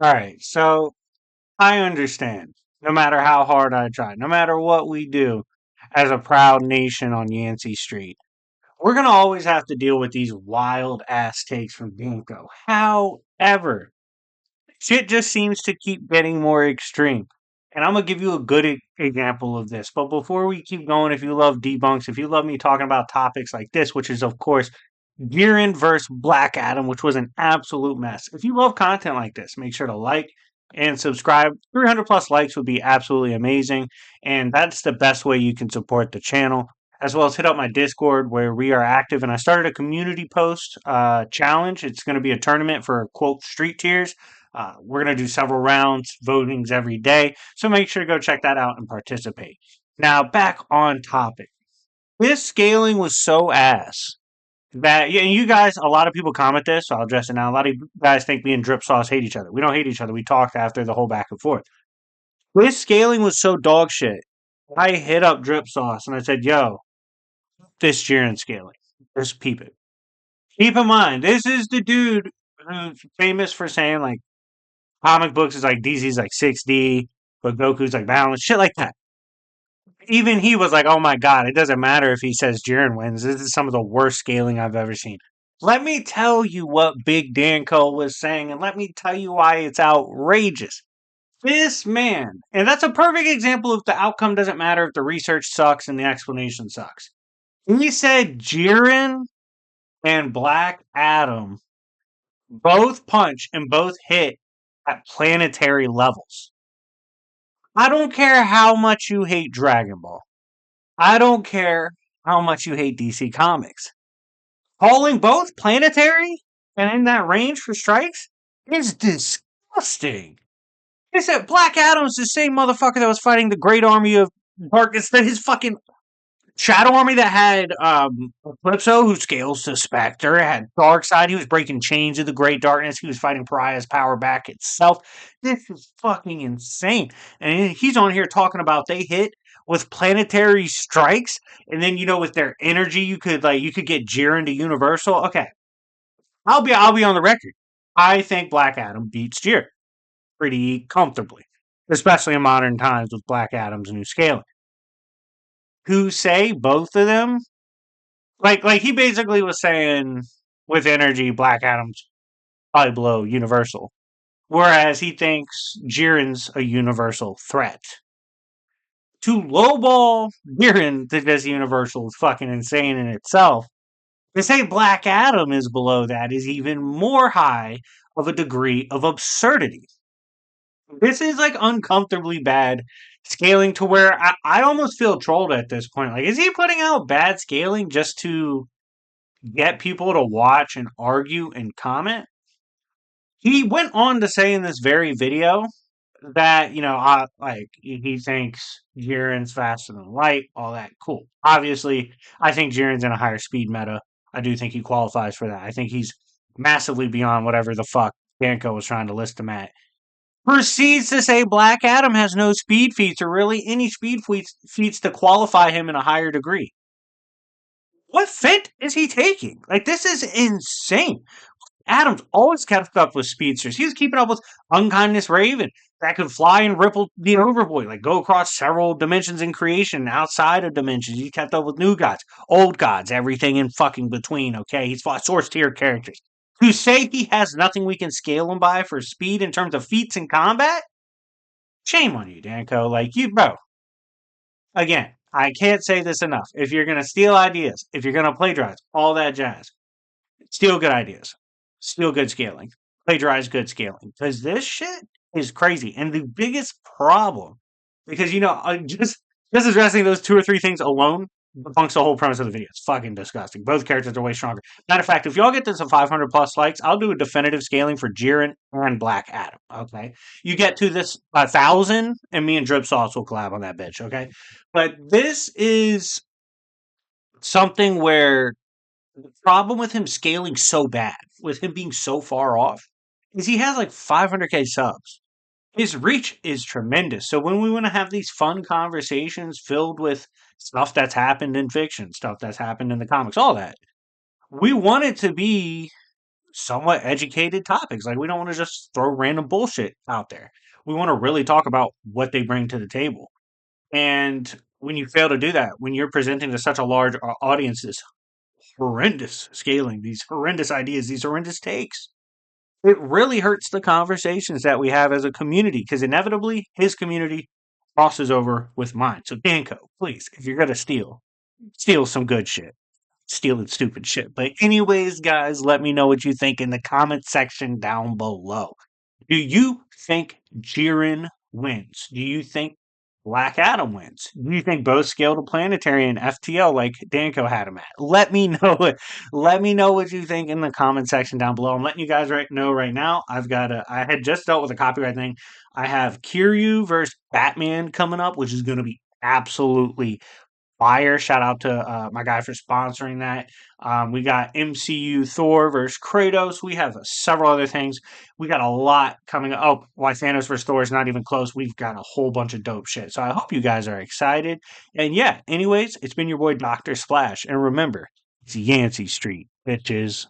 All right, so I understand. No matter how hard I try, no matter what we do as a proud nation on Yancey Street, we're gonna always have to deal with these wild ass takes from Binko. However, shit just seems to keep getting more extreme. And I'm gonna give you a good example of this. But before we keep going, if you love debunks, if you love me talking about topics like this, which is of course Jiren versus Black Adam, which was an absolute mess. If you love content like this, make sure to like and subscribe. 300 plus likes would be absolutely amazing. And that's the best way you can support the channel. As well as hit up my Discord where we are active. And I started a community post challenge. It's going to be a tournament for quote street tiers. We're going to do several rounds, votings every day. So make sure to go check that out and participate. Now, back on topic. This scaling was so ass that, yeah, you guys, a lot of people comment this, so I'll address it now. A lot of you guys think me and Drip Sauce hate each other. We don't hate each other. We talked after the whole back and forth. This scaling was so dog shit. I hit up Drip Sauce and I said, yo, this Jiren scaling. Just peep it. Keep in mind, this is the dude who's famous for saying, like, comic books is like DC's like 6D, but Goku's like balanced, shit like that. Even he was like, oh my god, it doesn't matter if he says Jiren wins. This is some of the worst scaling I've ever seen. Let me tell you what Big Danko was saying, and let me tell you why it's outrageous. This man, and that's a perfect example of the outcome doesn't matter if the research sucks and the explanation sucks. He said Jiren and Black Adam both punch and both hit at planetary levels. I don't care how much you hate Dragon Ball. I don't care how much you hate DC Comics. Calling both planetary and in that range for strikes is disgusting. They said Black Adam's the same motherfucker that was fighting the Great Army of Darkness that his fucking Shadow Army that had Eclipso, who scales to Spectre, had Darkseid, he was breaking chains of the Great Darkness, he was fighting Pariah's power back itself. This is fucking insane. And he's on here talking about they hit with planetary strikes, and then with their energy you could get Jiren to Universal. Okay. I'll be on the record. I think Black Adam beats Jiren pretty comfortably. Especially in modern times with Black Adam's new scaling. Who say both of them like he basically was saying with energy, Black Adam's probably below universal, whereas he thinks Jiren's a universal threat. To lowball Jiren to this universal is fucking insane in itself. To say Black Adam is below that is even more high of a degree of absurdity. This is like uncomfortably bad scaling to where I almost feel trolled at this point. Like, is he putting out bad scaling just to get people to watch and argue and comment? He went on to say in this very video that, he thinks Jiren's faster than light, all that. Cool. Obviously, I think Jiren's in a higher speed meta. I do think he qualifies for that. I think he's massively beyond whatever the fuck Danko was trying to list him at. Proceeds to say Black Adam has no speed feats or really any speed feats to qualify him in a higher degree. What fit is he taking? Like, this is insane. Adams always kept up with speedsters. He was keeping up with Unkindness Raven that could fly and ripple the Overboy, like go across several dimensions in creation, outside of dimensions. He kept up with new gods, old gods, everything in fucking between, okay? He's fought source tier characters. To say he has nothing we can scale him by for speed in terms of feats in combat? Shame on you, Danko. Like, bro. Again, I can't say this enough. If you're going to steal ideas, if you're going to plagiarize, all that jazz, steal good ideas. Steal good scaling. Plagiarize good scaling. Because this shit is crazy. And the biggest problem, because, just addressing those two or three things alone debunks the whole premise of the video. It's fucking disgusting. Both characters are way stronger. Matter of fact, if y'all get this to 500 plus likes, I'll do a definitive scaling for Jiren and Black Adam. Okay, you get to this 1,000, and me and Drip Sauce will collab on that bitch. Okay, but this is something where the problem with him scaling so bad, with him being so far off, is he has like 500k subs. His reach is tremendous. So when we want to have these fun conversations filled with stuff that's happened in fiction, stuff that's happened in the comics, all that, we want it to be somewhat educated topics. Like, we don't want to just throw random bullshit out there. We want to really talk about what they bring to the table. And when you fail to do that, when you're presenting to such a large audience, this horrendous scaling, these horrendous ideas, these horrendous takes, it really hurts the conversations that we have as a community because inevitably his community crosses over with mine. So, Danko, please, if you're going to steal some good shit. Stealing stupid shit. But, anyways, guys, let me know what you think in the comment section down below. Do you think Jiren wins? Do you think Black Adam wins? Do you think both scale to planetary and FTL like Danko had him at? Let me know it. Let me know what you think in the comment section down below. I'm letting you guys know right now. I had just dealt with a copyright thing. I have Kiryu versus Batman coming up, which is going to be absolutely fire. Shout out to my guy for sponsoring that. We got MCU Thor versus Kratos. We have several other things. We got a lot coming up. Oh, why Thanos versus Thor is not even close. We've got a whole bunch of dope shit. So I hope you guys are excited. And yeah, anyways, it's been your boy Dr. Splash. And remember, it's Yancey Street, bitches.